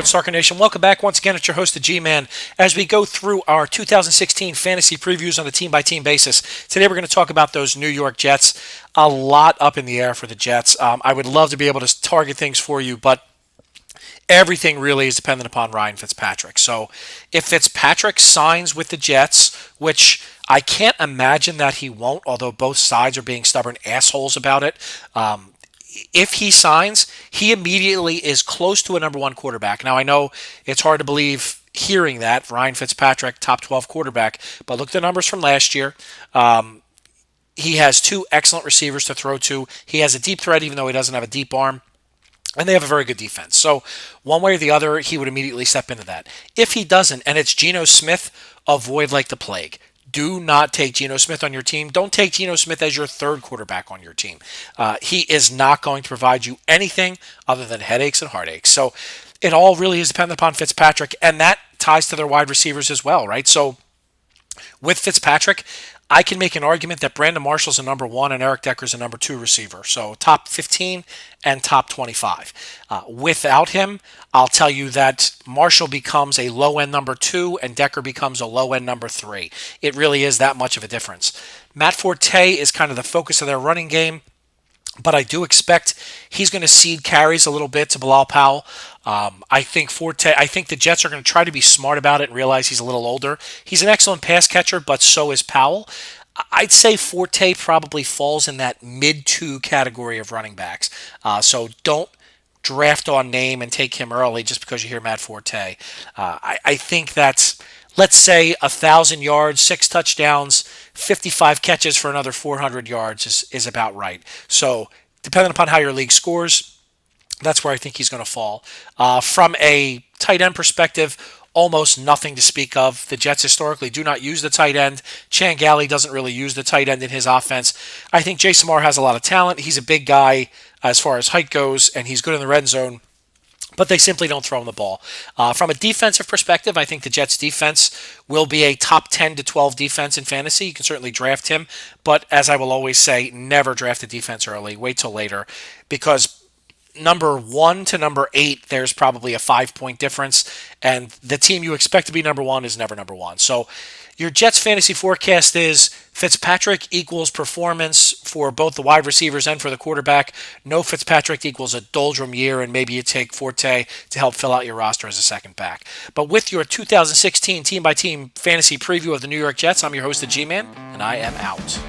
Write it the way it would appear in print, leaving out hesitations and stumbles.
Sarker Nation? Welcome back once again. It's your host, the G-Man, as we go through our 2016 fantasy previews on a team-by-team basis. Today we're going to talk about those New York Jets. A lot up in the air for the Jets. I would love to be able to target things for you, but everything really is dependent upon Ryan Fitzpatrick. So if Fitzpatrick signs with the Jets, which I can't imagine that he won't, although both sides are being stubborn assholes about it, if he signs, he immediately is close to a number one quarterback. Now, I know it's hard to believe hearing that, Ryan Fitzpatrick, top 12 quarterback, but look at the numbers from last year. He has two excellent receivers to throw to. He has a deep threat, even though he doesn't have a deep arm. And they have a very good defense. So one way or the other, he would immediately step into that. If he doesn't, and it's Geno Smith, avoid like the plague. Do not take Geno Smith on your team. Don't take Geno Smith as your third quarterback on your team. He is not going to provide you anything other than headaches and heartaches. So it all really is dependent upon Fitzpatrick, and that ties to their wide receivers as well, right? So with Fitzpatrick, I can make an argument that Brandon Marshall's a number one and Eric Decker's a number two receiver. So top 15 and top 25. Without him, I'll tell you that Marshall becomes a low-end number two and Decker becomes a low-end number three. It really is that much of a difference. Matt Forte is kind of the focus of their running game, but I do expect he's going to cede carries a little bit to Bilal Powell. I think the Jets are going to try to be smart about it and realize he's a little older. He's an excellent pass catcher, but so is Powell. I'd say Forte probably falls in that mid-two category of running backs. So don't draft on name and take him early just because you hear Matt Forte. I think that's, let's say, 1,000 yards, 6 touchdowns, 55 catches for another 400 yards is about right. So depending upon how your league scores, that's where I think he's going to fall. From a tight end perspective, almost nothing to speak of. The Jets historically do not use the tight end. Chan Galley doesn't really use the tight end in his offense. I think Jason Moore has a lot of talent. He's a big guy as far as height goes, and he's good in the red zone, but they simply don't throw him the ball. From a defensive perspective, I think the Jets' defense will be a top 10 to 12 defense in fantasy. You can certainly draft him, but as I will always say, never draft a defense early. Wait till later, because number 1 to number 8, there's probably a 5-point difference, and the team you expect to be number 1 is never number 1. So your Jets fantasy forecast is Fitzpatrick equals performance for both the wide receivers and for the quarterback. No Fitzpatrick equals a doldrum year, and maybe you take Forte to help fill out your roster as a second back. But with your 2016 team-by-team fantasy preview of the New York Jets, I'm your host, the G-Man, and I am out.